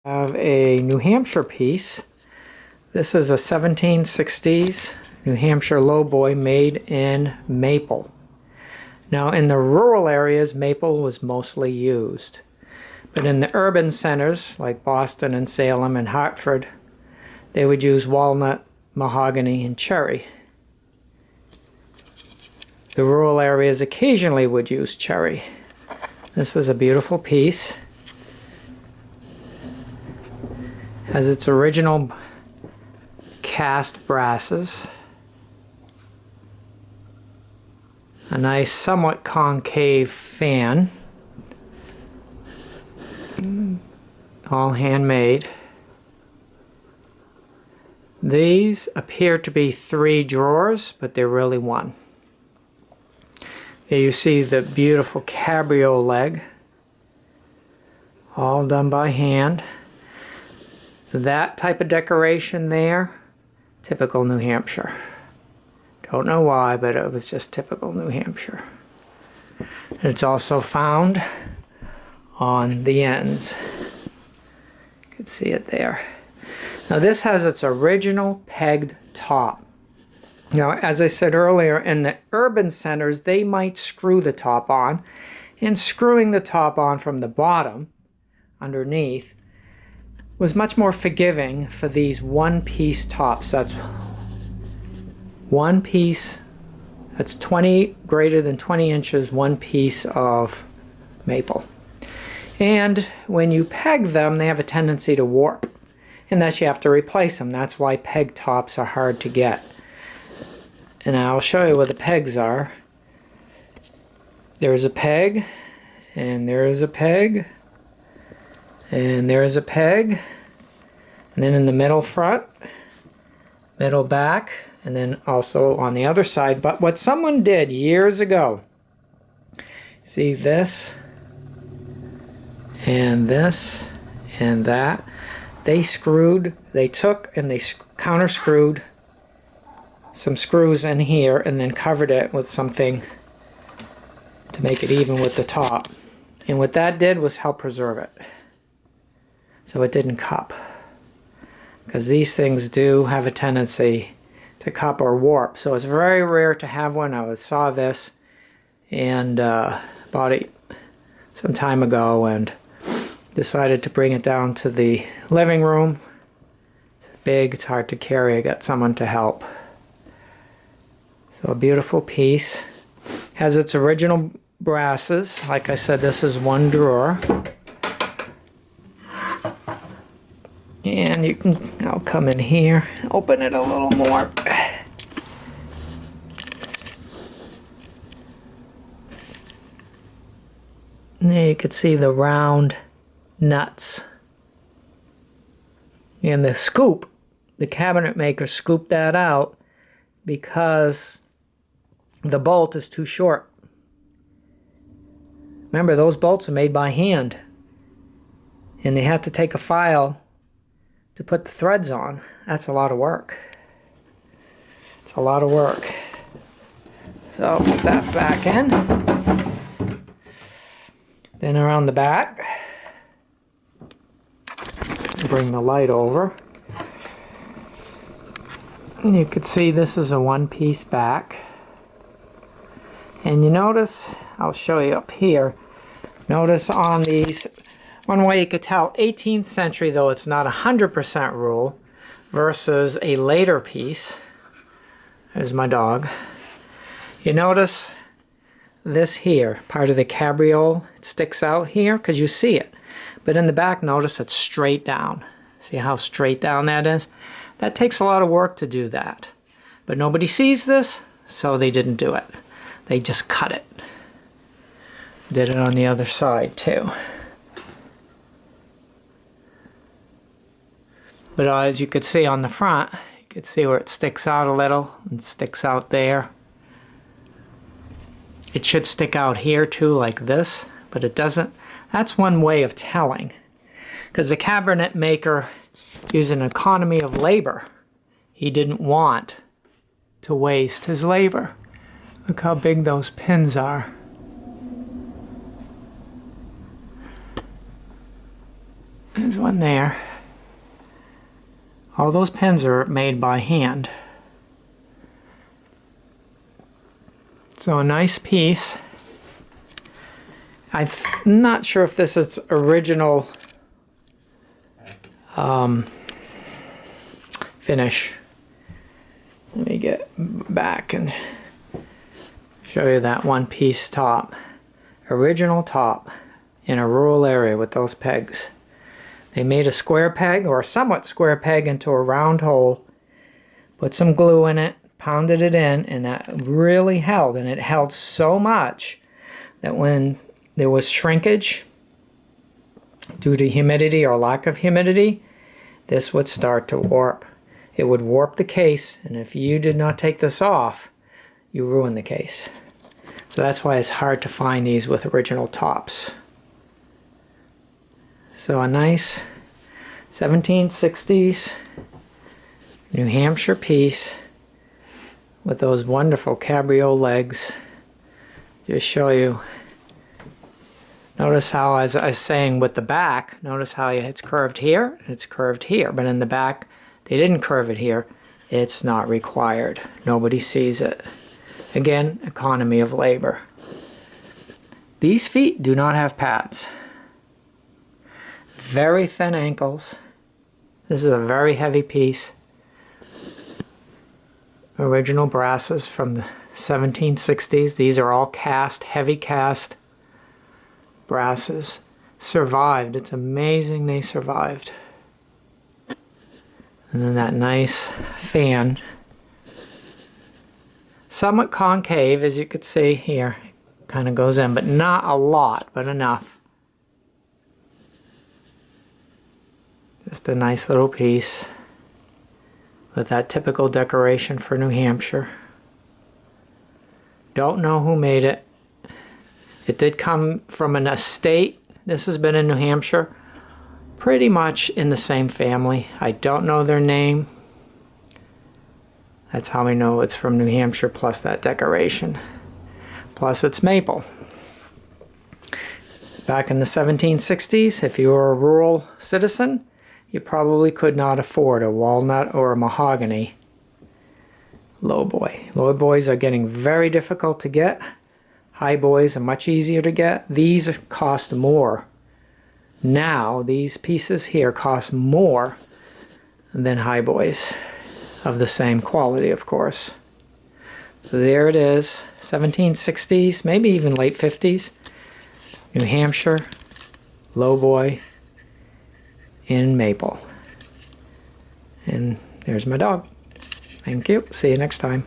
Have a New Hampshire piece. This is a 1760s New Hampshire Lowboy made in maple. Now in the rural areas, maple was mostly used. But in the urban centers, like Boston and Salem and Hartford, they would use walnut, mahogany, and cherry. The rural areas occasionally would use cherry. This is a beautiful piece. Has its original cast brasses. A nice, somewhat concave fan. All handmade. These appear to be 3 drawers, but they're really 1. There you see the beautiful cabriole leg. All done by hand. That type of decoration there, typical New Hampshire. Don't know why, but it was just typical New Hampshire. It's also found on the ends. You can see it there. Now this has its original pegged top. Now, as I said earlier, in the urban centers, they might screw the top on, and screwing the top on from the bottom, underneath, was much more forgiving for these one-piece tops. That's one piece, that's greater than 20 inches, one piece of maple. And when you peg them, they have a tendency to warp, and thus you have to replace them. That's why peg tops are hard to get. And I'll show you where the pegs are. There's a peg, and there's a peg, and there's a peg, and then in the middle front, middle back, and then also on the other side. But what someone did years ago, see this, and this, and that, they took and they counter screwed some screws in here and then covered it with something to make it even with the top. And what that did was help preserve it, so it didn't cup, because these things do have a tendency to cup or warp. So it's very rare to have one. I saw this and bought it some time ago and decided to bring it down to the living room. It's big, it's hard to carry. I got someone to help. So a beautiful piece. Has its original brasses. Like I said, this is 1 drawer. And I'll come in here, open it a little more. And there you can see the round nuts. And the scoop, the cabinet maker scooped that out because the bolt is too short. Remember, those bolts are made by hand, and they have to take a file to put the threads on. That's a lot of work. It's a lot of work. So put that back in. Then around the back, bring the light over. And you can see this is a 1-piece back. And you notice, I'll show you up here, notice on these, one way you could tell 18th century, though it's not 100% rule, versus a later piece. There's my dog. You notice this here, part of the cabriole, it sticks out here because you see it. But in the back, notice it's straight down. See how straight down that is? That takes a lot of work to do that. But nobody sees this, so they didn't do it. They just cut it. Did it on the other side too. But as you could see on the front, you could see where it sticks out a little and sticks out there. It should stick out here too, like this, but it doesn't. That's one way of telling, because the cabinet maker used an economy of labor. He didn't want to waste his labor. Look how big those pins are. There's one there. All those pens are made by hand. So a nice piece. I'm not sure if this is original finish. Let me get back and show you that one piece top. Original top in a rural area with those pegs. They made a square peg, or a somewhat square peg, into a round hole, put some glue in it, pounded it in, and that really held. And it held so much that when there was shrinkage due to humidity or lack of humidity, this would start to warp. It would warp the case, and if you did not take this off, you ruin the case. So that's why it's hard to find these with original tops. So a nice 1760s New Hampshire piece with those wonderful cabriole legs. Just show you. Notice how, as I was saying with the back, notice how it's curved here and it's curved here, but in the back they didn't curve it here. It's not required. Nobody sees it. Again, economy of labor. These feet do not have pads. Very thin ankles. This is a very heavy piece. Original brasses from the 1760s. These are all cast, heavy cast brasses. Survived. It's amazing they survived. And then that nice fan. Somewhat concave, as you could see here. Kind of goes in, but not a lot, but enough. Just a nice little piece with that typical decoration for New Hampshire. Don't know who made it. It did come from an estate. This has been in New Hampshire. Pretty much in the same family. I don't know their name. That's how we know it's from New Hampshire, plus that decoration. Plus it's maple. Back in the 1760s, if you were a rural citizen, you probably could not afford a walnut or a mahogany lowboy. Lowboys are getting very difficult to get. High boys are much easier to get. These cost more. Now, these pieces here cost more than high boys, of the same quality, of course. So there it is, 1760s, maybe even late 50s, New Hampshire lowboy in maple. And there's my dog. Thank you. See you next time.